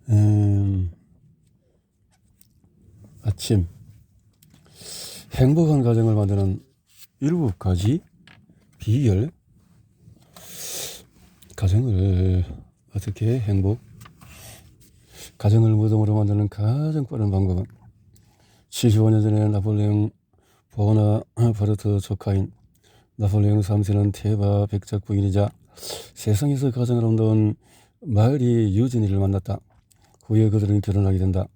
음, 아침 행복한 가정을 만드는 7가지 비결. 가정을 어떻게 가정을 무덤으로 만드는 가장 빠른 방법은 75년 전에 나폴레옹 보나파르트 조카인 나폴레옹 3세는 테바 백작 부인이자 세상에서 가장 아름다운 마리 유진이를 만났다. 후에 그들은 결혼하게 된다.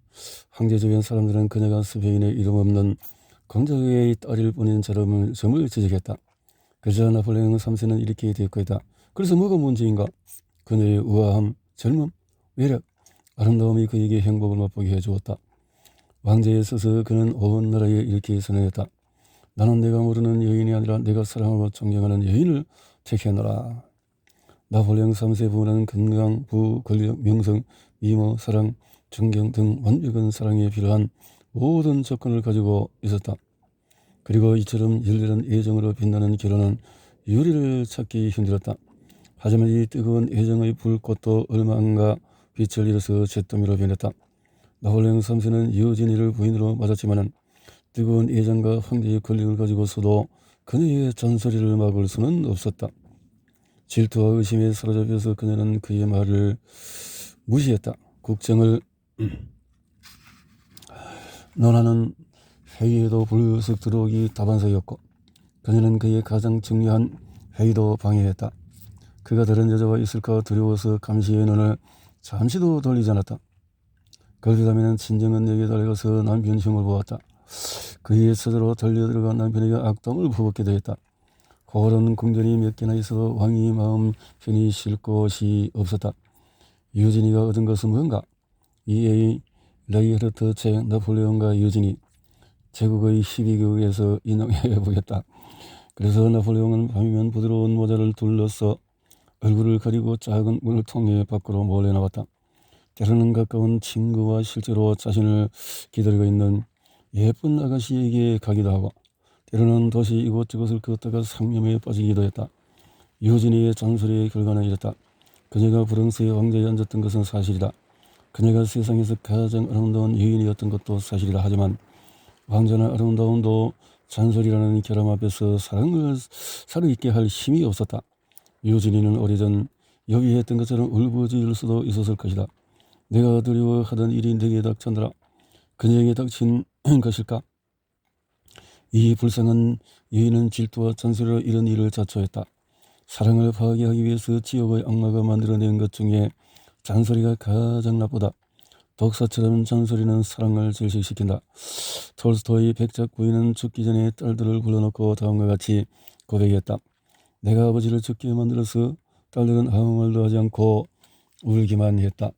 황제 주변 사람들은 그녀가 스페인의 이름 없는 공자의 딸일 뿐인 점을 지적했다. 그러자 나폴레옹 3세는 이렇게 대꾸했다. 그래서 뭐가 문제인가? 그녀의 우아함, 젊음, 매력, 아름다움이 그에게 행복을 맛보게 해주었다. 왕제에 서서 그는 온 나라에 이렇게 선언했다. 나는 내가 모르는 여인이 아니라 내가 사랑하고 존경하는 여인을 택해노라. 나폴레옹 3세 부부는 건강, 부, 권력, 명성, 미모, 사랑, 존경 등 완벽한 사랑에 필요한 모든 조건을 가지고 있었다. 그리고 이처럼 열렬한 애정으로 빛나는 결혼은 유리를 찾기 힘들었다. 하지만 이 뜨거운 애정의 불꽃도 얼마 안가 빛을 잃어서 잿더미로 변했다. 나폴레옹 3세는 유진이를 부인으로 맞았지만 뜨거운 애정과 황제의 권력을 가지고서도 그녀의 잔소리를 막을 수는 없었다. 질투와 의심에 사로잡혀서 그녀는 그의 말을 무시했다. 국정을 논하는 회의에도 불쑥 들어오기 다반사였고 그녀는 그의 가장 중요한 회의도 방해했다. 그가 다른 여자와 있을까 두려워서 감시의 눈을 잠시도 돌리지 않았다. 걸리다면 친정은 내게 달려가서 남편 흉을 보았다. 그의 서재로 달려들어가 남편에게 악담을 퍼붓게 되었다. 고른 궁전이 몇 개나 있어도 왕이 마음 편히 쉴 곳이 없었다. 유진이가 얻은 것은 뭔가? E.A. 레이하르트 책 나폴레옹과 유진이 제국의 12개국에서 인용해 보겠다. 그래서 나폴레옹은 밤이면 부드러운 모자를 둘러서 얼굴을 가리고 작은 문을 통해 밖으로 몰래 나왔다. 때로는 가까운 친구와 실제로 자신을 기다리고 있는 예쁜 아가씨에게 가기도 하고 때로는 도시 이곳저곳을 걷다가 상념에 빠지기도 했다. 유진이의 잔소리의 결과는 이랬다. 그녀가 프랑스의 왕자에 앉았던 것은 사실이다. 그녀가 세상에서 가장 아름다운 여인이었던 것도 사실이다. 하지만 왕자나 아름다움도 잔소리라는 결함 앞에서 사랑을 살아있게 할 힘이 없었다. 유진이는 오래전 여기했던 것처럼 울부짖을 수도 있었을 것이다. 내가 두려워하던 일이 내게 닥쳤더라. 그녀에게 닥친 것일까? 이 불쌍한 여인은 질투와 잔소리로 이런 일을 자초했다. 사랑을 파괴하기 위해서 지옥의 악마가 만들어낸 것 중에 잔소리가 가장 나쁘다. 독사처럼 잔소리는 사랑을 질식시킨다. 톨스토이 백작 부인은 죽기 전에 딸들을 불러놓고 다음과 같이 고백했다. 내가 아버지를 죽게 만들어서 딸들은 아무 말도 하지 않고 울기만 했다.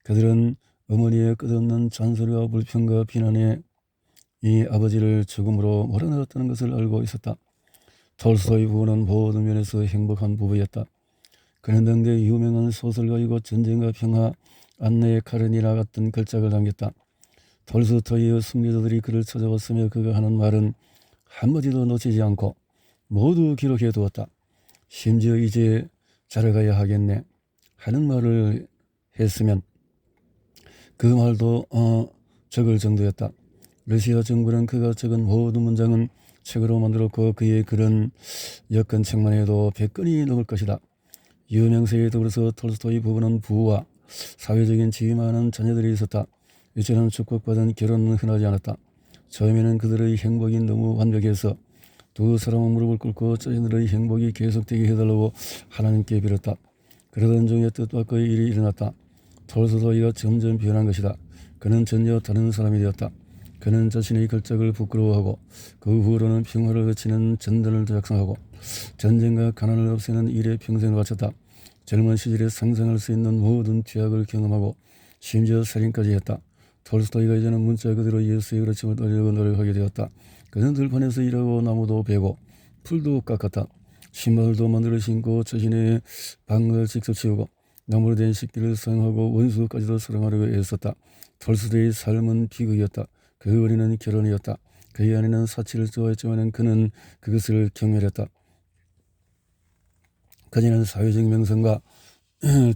그들은 어머니의 끝없는 잔소리와 불평과 비난에 이 아버지를 죽음으로 몰아넣었다는 것을 알고 있었다. 톨스토이 부부는 모든 면에서 행복한 부부였다. 그는 당대 유명한 소설가이고 전쟁과 평화, 안내의 카르니나 같은 걸작을 남겼다. 톨스토이의 숙녀들이 그를 찾아왔으며 그가 하는 말은 한마디도 놓치지 않고 모두 기록해 두었다. 심지어 이제 자라가야 하겠네 하는 말을 했으면 그 말도 적을 정도였다. 러시아 정부는 그가 적은 모든 문장은 책으로 만들었고 그의 글은 여건책만 해도 100건이 넘을 것이다. 유명세에 더불어서 톨스토이 부부는 부와 사회적인 지위 많은 자녀들이 있었다. 이처럼 축복받은 결혼은 흔하지 않았다. 처음에는 그들의 행복이 너무 완벽해서 두 사람은 무릎을 꿇고 자신들의 행복이 계속되게 해달라고 하나님께 빌었다. 그러던 중에 뜻밖의 일이 일어났다. 톨스토이가 점점 변한 것이다. 그는 전혀 다른 사람이 되었다. 그는 자신의 걸작을 부끄러워하고 그 후로는 평화를 외치는 전단을 작성하고 전쟁과 가난을 없애는 일에 평생을 바쳤다. 젊은 시절에 상상할 수 있는 모든 죄악을 경험하고 심지어 살인까지 했다. 톨스토이가 이제는 문자 그대로 예수의 가르침을 따르려고 노력하게 되었다. 그는 들판에서 일하고 나무도 베고 풀도 깎았다. 신발도 만들어 신고 자신의 방을 직접 치우고 나무로 된 식기를 사용하고 원수까지도 사랑하려고 애썼다. 톨스토이의 삶은 비극이었다. 그 어린은 결혼이었다. 그의 아내는 사치를 좋아했지만 그는 그것을 경멸했다. 그녀는 사회적 명성과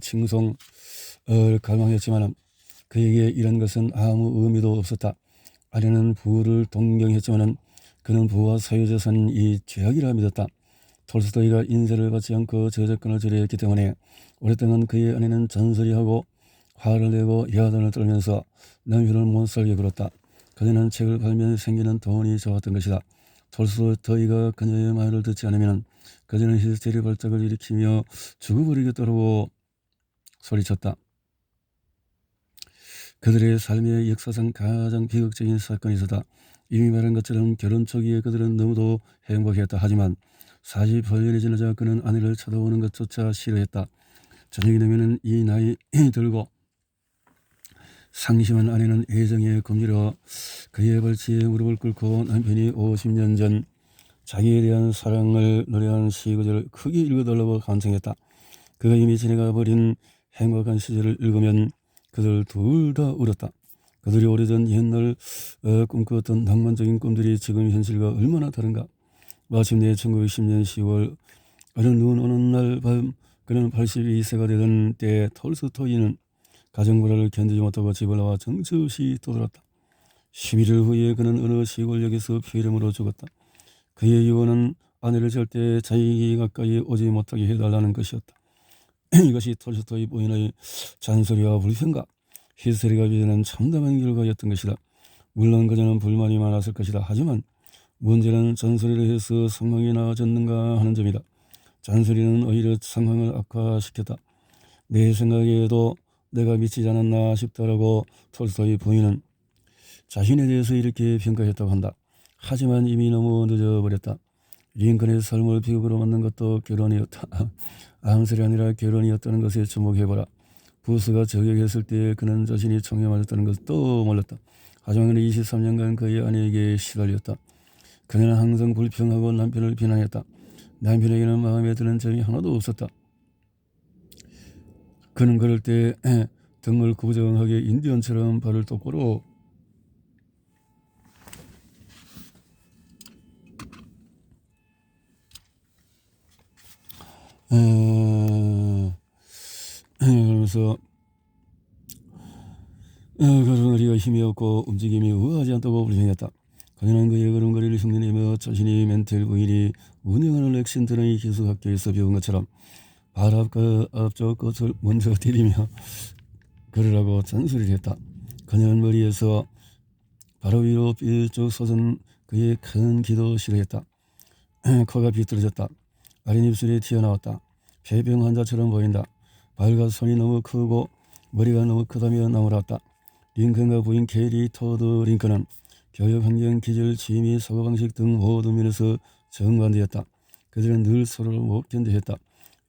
칭송을 갈망했지만 그에게 이런 것은 아무 의미도 없었다. 아내는 부를 동경했지만 그는 부와 사유재산은 이 죄악이라 믿었다. 톨스토이가 인세를 받지 않고 저작권을 저리했기 때문에 오랫동안 그의 아내는 잔소리하고 화를 내고 야단을 떨면서 남편을 못 살게 굴었다. 그녀는 책을 팔면 생기는 돈이 좋았던 것이다. 톨스토이가 그녀의 말을 듣지 않으면 그녀는 히스테리 발작을 일으키며 죽어버리겠다고 소리쳤다. 그들의 삶의 역사상 가장 비극적인 사건이 있었다. 이미 말한 것처럼 결혼 초기에 그들은 너무도 행복했다. 하지만 48년이 지나자 그는 아내를 쳐다보는 것조차 싫어했다. 저녁이 되면 이 나이 들고 상심한 아내는 애정에 굶주려 그의 발치에 무릎을 꿇고 남편이 50년 전 자기에 대한 사랑을 노래한 시구절을 크게 읽어달라고 간청했다. 그가 이미 지나가 버린 행복한 시절을 읽으면 그들 둘 다 울었다. 그들이 오래전 옛날 꿈꾸었던 낭만적인 꿈들이 지금 현실과 얼마나 다른가. 마침내 1910년 10월 어느 눈 오는 날 밤 그는 82세가 되던 때 톨스토이는 가정불화를 견디지 못하고 집을 나와 정처없이 떠돌았다. 11일 후에 그는 어느 시골역에서 폐렴으로 죽었다. 그의 유언은 아내를 절대 자기 가까이 오지 못하게 해달라는 것이었다. 이것이 톨스토이 부인의 잔소리와 불평과 히스테리가 빚어낸 참담한 결과였던 것이다. 물론 그녀는 불만이 많았을 것이다. 하지만 문제는 잔소리를 해서 상황이 나아졌는가 하는 점이다. 잔소리는 오히려 상황을 악화시켰다. 내 생각에도 내가 미치지 않았나 싶다라고 톨스토이 부인은 자신에 대해서 이렇게 평가했다고 한다. 하지만 이미 너무 늦어버렸다. 링컨의 삶을 비극으로 만든 것도 결혼이었다. 암살이 아니라 결혼이었다는 것에 주목해보라. 부스가 저격했을 때 그는 자신이 총에 맞았다는 것도 몰랐다. 하지만 그는 23년간 그의 아내에게 시달렸다. 그녀는 항상 불평하고 남편을 비난했다. 남편에게는 마음에 드는 점이 하나도 없었다. 그는 그럴 때 등을 구부정하게 인디언처럼 발을 똑바로 그러면서 걸음걸이가 힘이 없고 움직임이 우아하지 않다고 불평했다. 그녀는 그의 걸음걸이를 흉내내며 자신이 멘텔 부인이 운영하는 렉신트런의 기숙학교에서 배운 것처럼 발 앞과 앞쪽 끝을 먼저 디디며 걸으라고 잔소리를 했다. 그녀는 머리에서 바로 위로 삐쭉 솟은 그의 큰 귀도 싫어했다. 코가 비뚤어졌다. 아랫입술이 튀어나왔다. 폐병 환자처럼 보인다. 발과 손이 너무 크고 머리가 너무 크다며 나무랐다. 링컨과 부인 캐리 토드 링컨은 교육 환경, 기질, 취미, 사고방식 등 모든 면에서 정반대였다. 그들은 늘 서로를 못 견뎌했다.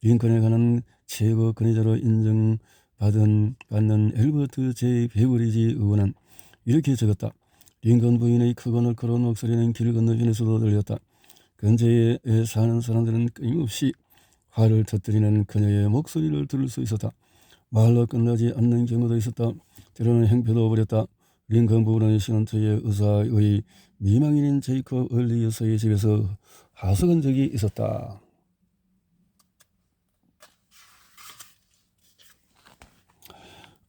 링컨에 관한 최고 권위자로 인정받는 엘버트 J. 베버리지 의원은 이렇게 적었다. 링컨 부인의 크고 날카로운 목소리는 길 건너편에서도 들렸다. 근처에 사는 사람들은 끊임없이 화를 터뜨리는 그녀의 목소리를 들을 수 있었다. 말로 끝나지 않는 경우도 있었다. 때로는 행패도 부렸다. 링컨 부부는 신혼초에 의사의 미망인인 제이콥 얼리 여사의 집에서 하석한 적이 있었다.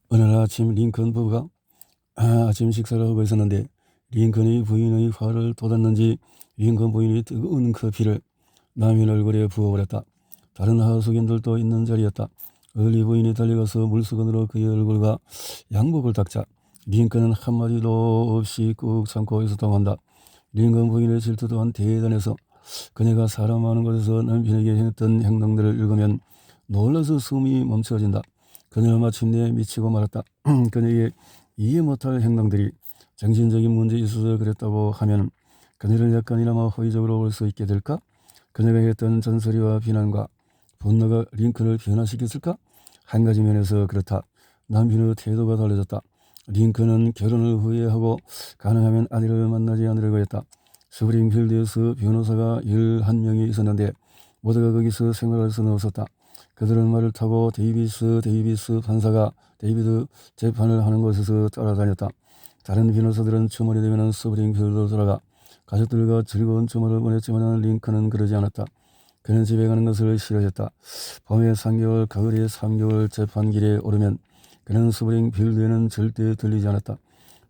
어느 날 아침 링컨 부부가 아침 식사를 하고 있었는데 링컨의 부인의 화를 돋았는지 링컨 부인이 뜨거운 커피를 남편 얼굴에 부어버렸다. 다른 하숙인들도 있는 자리였다. 얼리 부인이 달려가서 물수건으로 그의 얼굴과 양복을 닦자 링컨은 한마디도 없이 꾹 참고 있었다고 한다. 링컨 부인의 질투 또한 대단해서 그녀가 사람 많은 곳에서 남편에게 했던 행동들을 읽으면 놀라서 숨이 멈춰진다. 그녀는 마침내 미치고 말았다. 그녀에게 이해 못할 행동들이 정신적인 문제 있어서 그랬다고 하면 그녀를 약간이나마 호의적으로 볼 수 있게 될까? 그녀가 했던 잔소리와 비난과 분노가 링컨을 변화시켰을까? 한 가지 면에서 그렇다. 남편의 태도가 달라졌다. 링컨은 결혼을 후회하고 가능하면 아내를 만나지 않으려고 했다. 스프링필드에서 변호사가 11명이 있었는데 모두가 거기서 생활할 수는 없었다. 그들은 말을 타고 데이비스 판사가 데이비드 재판을 하는 곳에서 따라다녔다. 다른 변호사들은 주말이 되면 스프링필드로 돌아가 가족들과 즐거운 주말을 보냈지만 링컨은 그러지 않았다. 그는 집에 가는 것을 싫어했다. 봄에 3개월, 가을에 3개월 재판길에 오르면 그는 스프링필드에는 절대 들리지 않았다.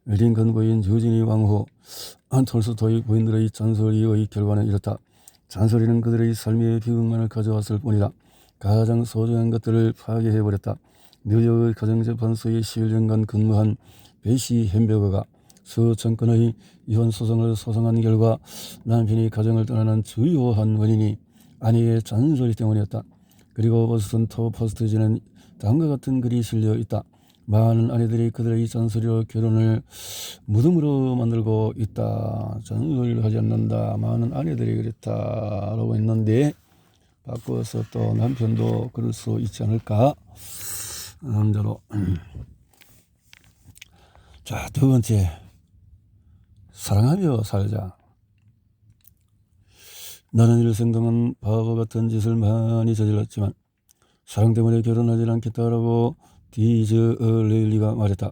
링컨 부인 유진이 왕후 톨스토이 부인들의 잔소리의 결과는 이렇다. 잔소리는 그들의 삶의 비극만을 가져왔을 뿐이다. 가장 소중한 것들을 파괴해버렸다. 뉴욕의 가정재판소에 11년간 근무한 베시 햄버거가 수천 건의 이혼 소송을 소송한 결과 남편이 가정을 떠나는 주요한 원인이 아내의 잔소리 때문이었다. 그리고 보스턴 포스트지는 다음과 같은 글이 실려 있다. 많은 아내들이 그들의 잔소리로 결혼을 무덤으로 만들고 있다. 잔소리를 하지 않는다. 많은 아내들이 그랬다라고 했는데 바꿔서 또 남편도 그럴 수 있지 않을까? 남자로. 자, 두 번째, 사랑하며 살자. 나는 일생 동안 바보 같은 짓을 많이 저질렀지만 사랑 때문에 결혼하지 않겠다라고 디즈레일리가 말했다.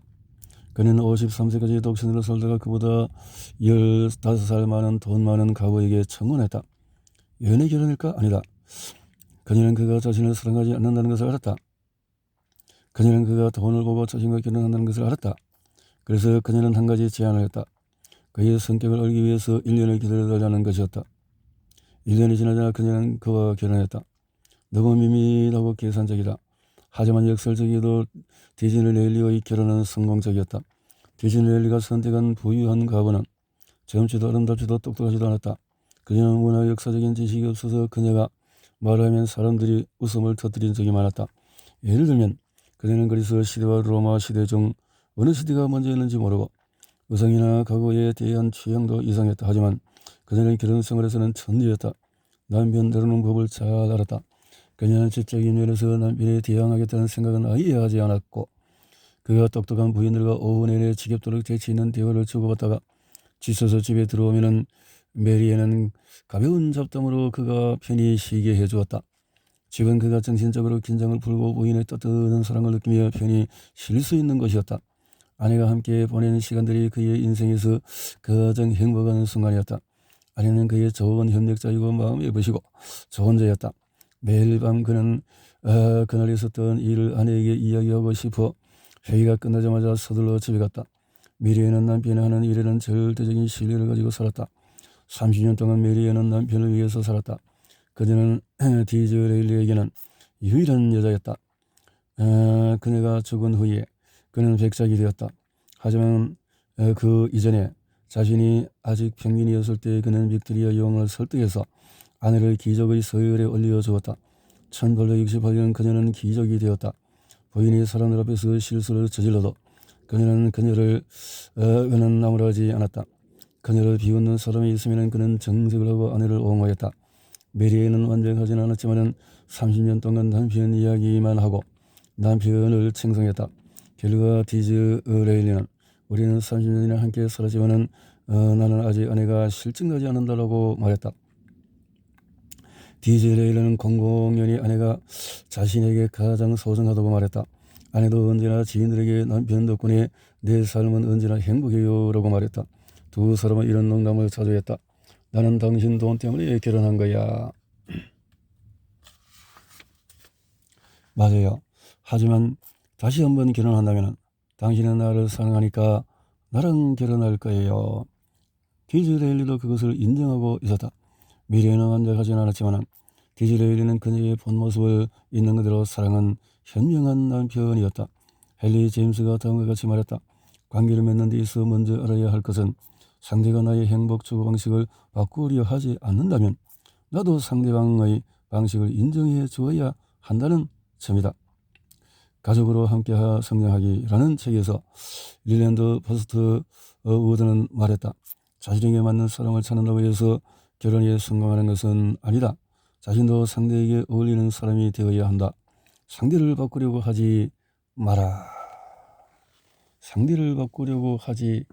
그는 53세까지 독신으로 살다가 그보다 15살 많은 돈 많은 가부에게 청혼했다. 연애 결혼일까? 아니다. 그녀는 그가 자신을 사랑하지 않는다는 것을 알았다. 그녀는 그가 돈을 보고 자신과 결혼한다는 것을 알았다. 그래서 그녀는 한 가지 제안을 했다. 그의 성격을 알기 위해서 1년을 기다려달라는 것이었다. 1년이 지나자 그녀는 그와 결혼했다. 너무 밋밋하고 계산적이다. 하지만 역설적이도 디즈레일리의 결혼은 성공적이었다. 디즈레일리가 선택한 부유한 가부는 젊지도 아름답지도 똑똑하지도 않았다. 그녀는 워낙 역사적인 지식이 없어서 그녀가 말하면 사람들이 웃음을 터뜨린 적이 많았다. 예를 들면 그녀는 그리스 시대와 로마 시대 중 어느 시대가 먼저였는지 모르고 의상이나 가구에 대한 취향도 이상했다. 하지만 그녀는 결혼 생활에서는 천재였다. 남편 다루는 법을 잘 알았다. 그녀는 지적인 면에서 남편에 대항하겠다는 생각은 아예 하지 않았고 그가 똑똑한 부인들과 오후 내내 지겹도록 재치 있는 대화를 주고받다가 지쳐서 집에 들어오면은 메리에는 가벼운 잡담으로 그가 편히 쉬게 해주었다. 집은 그가 정신적으로 긴장을 풀고 부인의 따뜻한 사랑을 느끼며 편히 쉴 수 있는 것이었다. 아내가 함께 보내는 시간들이 그의 인생에서 가장 행복한 순간이었다. 아내는 그의 좋은 협력자이고 마음이 예쁘시고 좋은 자였다. 매일 밤 그는 그날 있었던 일을 아내에게 이야기하고 싶어 회의가 끝나자마자 서둘러 집에 갔다. 메리에는 남편이 하는 일에는 절대적인 신뢰를 가지고 살았다. 30년 동안 메리에는 남편을 위해서 살았다. 그녀는 디즈레일리에게는 유일한 여자였다. 그녀가 죽은 후에 그는 백작이 되었다. 하지만 그 이전에 자신이 아직 평민이었을 때 그는 빅토리아 여왕을 설득해서 아내를 기적의 서열에 올려주었다. 1868년 그녀는 기적이 되었다. 부인이 사람들 앞에서 실수를 저질러도 그는 나무라지 않았다. 그녀를 비웃는 사람이 있으면 그는 정색을 하고 아내를 옹호했다. 메리에는 완벽하지는 않았지만 30년 동안 남편 이야기만 하고 남편을 칭송했다. 결과 디즈레일리는 우리는 30년이나 함께 살았지만 나는 아직 아내가 실증나지 않는다라고 말했다. 디즈레일리는 공공연히 아내가 자신에게 가장 소중하다고 말했다. 아내도 언제나 지인들에게 남편 덕분에 내 삶은 언제나 행복해요 라고 말했다. 두 사람은 이런 농담을 자주 했다. 나는 당신 돈 때문에 결혼한 거야. 맞아요. 하지만 다시 한번 결혼한다면 당신은 나를 사랑하니까 나랑 결혼할 거예요. 디즈레일리도 그것을 인정하고 있었다. 미래는 완벽하진 않았지만 디즈레일리는 그녀의 본 모습을 있는 그대로 사랑한 현명한 남편이었다. 헨리 제임스가 다음과 같이 말했다. 관계를 맺는 데 있어 먼저 알아야 할 것은 상대가 나의 행복 추구 방식을 바꾸려 하지 않는다면 나도 상대방의 방식을 인정해 주어야 한다는 점이다. 가족으로 함께 성장하기라는 책에서 릴랜드 버스트 우드는 말했다. 자신에게 맞는 사람을 찾는다고 해서 결혼에 성공하는 것은 아니다. 자신도 상대에게 어울리는 사람이 되어야 한다. 상대를 바꾸려고 하지 마라. 상대를 바꾸려고 하지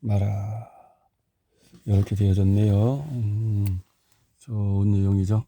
마라. 이렇게 되어졌네요. 좋은 내용이죠.